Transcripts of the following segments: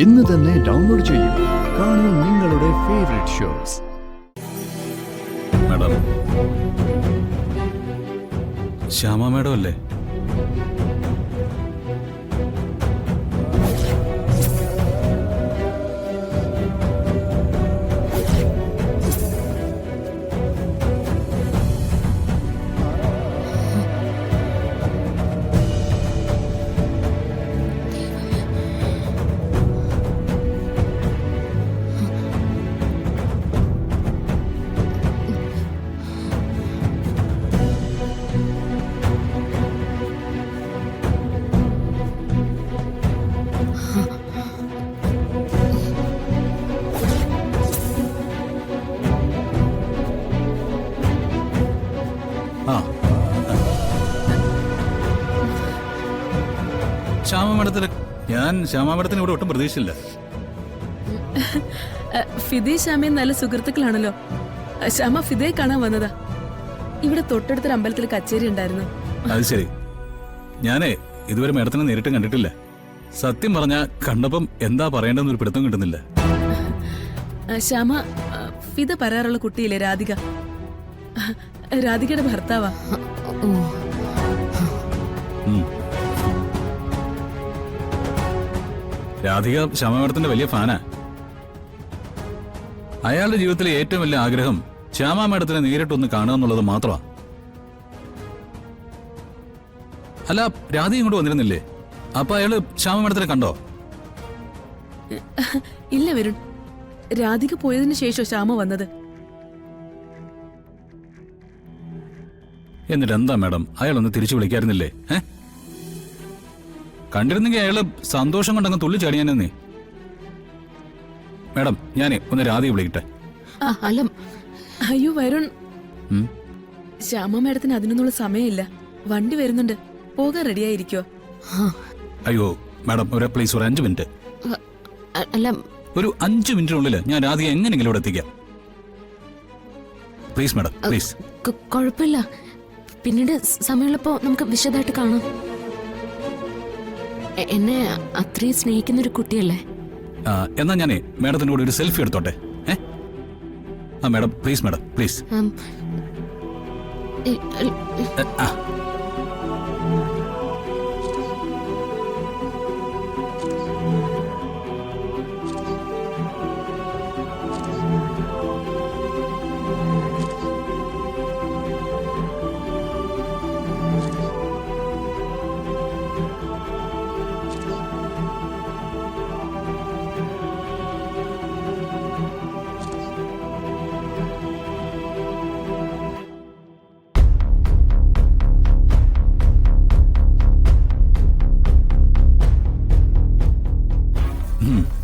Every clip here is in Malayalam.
ഇന്ന് തന്നെ ഡൗൺലോഡ് ചെയ്യൂ. കാണൂ നിങ്ങളുടെ favourite shows. Madam, Shyama madam അല്ലേ? ശ്യാമ മാഡത്തിന് ഞാൻ ശ്യാമ മാഡത്തിന് ഇവിടെ ഒട്ടും പ്രതീക്ഷയില്ല. ഫിദെ ശ്യാമയും നല്ല സുഹൃത്തുക്കളാണല്ലോ. ശ്യാമ ഫിദയെ കാണാൻ വന്നതാ. ഇവിടെ തൊട്ടടുത്തൊരു അമ്പലത്തിൽ കച്ചേരി ഉണ്ടായിരുന്നു. അത് ശരി. ഞാനേ ഇതുവരെ മാഡത്തിനെ നേരിട്ട് കണ്ടിട്ടില്ല. സത്യം പറഞ്ഞാ കണ്ടപ്പം എന്താ പറയേണ്ടെന്നൊരു പിടുത്തം കിട്ടുന്നില്ല. ശ്യാമ ഫിദ പറയാറുള്ള കുട്ടിയില്ലേ രാധിക, രാധികയുടെ ഭർത്താവാ. രാധിക ശ്യാമ മാഡത്തിന്റെ വലിയ ഫാനാ. അയാളുടെ ജീവിതത്തിലെ ഏറ്റവും വലിയ ആഗ്രഹം ശ്യാമ മാഡത്തിനെ നേരിട്ടൊന്ന് കാണുക എന്നുള്ളത് മാത്രമാ. അല്ല, രാധിക ഇങ്ങോട്ട് വന്നിരുന്നില്ലേ? അപ്പൊ അയാള് ശ്യാമ മാഡത്തിനെ കണ്ടോ? ഇല്ല വരുൺ, രാധിക പോയതിനു ശേഷം ശ്യാമ വന്നത്. എന്നിട്ട് എന്താ മാഡം അയാളൊന്ന് തിരിച്ചു വിളിക്കാറുന്നില്ലേ? കണ്ടിരുന്നെങ്കിൽ അയാള് സന്തോഷം കൊണ്ടങ്ങ് തുള്ളി ചാടിയാനേ. മാഡം, ഞാനേ ഒന്ന് രാധിക വിളിക്കട്ടെ. അയ്യോ വരുൺ, ശ്യാമ മാഡത്തിന് അതിനൊന്നുള്ള സമയമില്ല. വണ്ടി വരുന്നുണ്ട്, പോകാൻ റെഡിയായിരിക്കോ? അയ്യോ മാഡം, ഒരു പ്ലീസ് ഒരു 5 മിനിറ്റ്. ഒരു 5 മിനിറ്റിനുള്ളിൽ ഞാൻ രാധിക എങ്ങനെയെങ്കിലും ഇവിടെ എത്തിക്കാം. Please madam, please. കുഴപ്പമില്ല, പിന്നീട് സമയമുള്ളപ്പോ നമുക്ക് വിശദമായിട്ട് കാണാം. എന്നെ അത്രയും സ്നേഹിക്കുന്നൊരു കുട്ടിയല്ലേ. എന്നാ ഞാനേ മാഡത്തിൻ്റെ കൂടെ ഒരു സെൽഫി എടുത്തോട്ടെ. Madam please, madam please.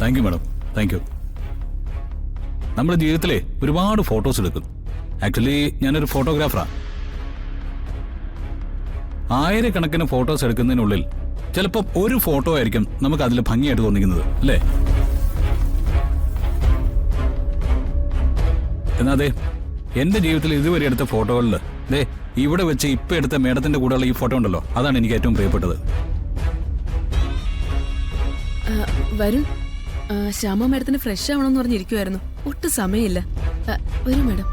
Thank you madam, thank you. നമ്മുടെ ജീവിതത്തിലെ ഒരുപാട് ഫോട്ടോസ് എടുക്കും. ആക്ച്വലി ഞാനൊരു ഫോട്ടോഗ്രാഫറാ. ആയിരക്കണക്കിന് ഫോട്ടോസ് എടുക്കുന്നതിനുള്ളിൽ ചിലപ്പോൾ ഒരു ഫോട്ടോ ആയിരിക്കും നമുക്ക് അതിൽ ഭംഗിയായിട്ട് തോന്നിക്കുന്നത്, അല്ലേ? എന്നാ അതെ, എന്റെ ജീവിതത്തിൽ ഇതുവരെ എടുത്ത ഫോട്ടോകളിൽ ദേ ഇവിടെ വെച്ച് ഇപ്പൊ എടുത്ത മേഡത്തിന്റെ കൂടെയുള്ള ഈ ഫോട്ടോ ഉണ്ടല്ലോ, അതാണ് എനിക്ക് ഏറ്റവും പ്രിയപ്പെട്ടത്. വരുൺ, ശ്യാമ മാഡത്തിന് ഫ്രഷ് ആവണമെന്ന് പറഞ്ഞിരിക്കുവായിരുന്നു. ഒട്ടും സമയമില്ല. വരൂ മാഡം.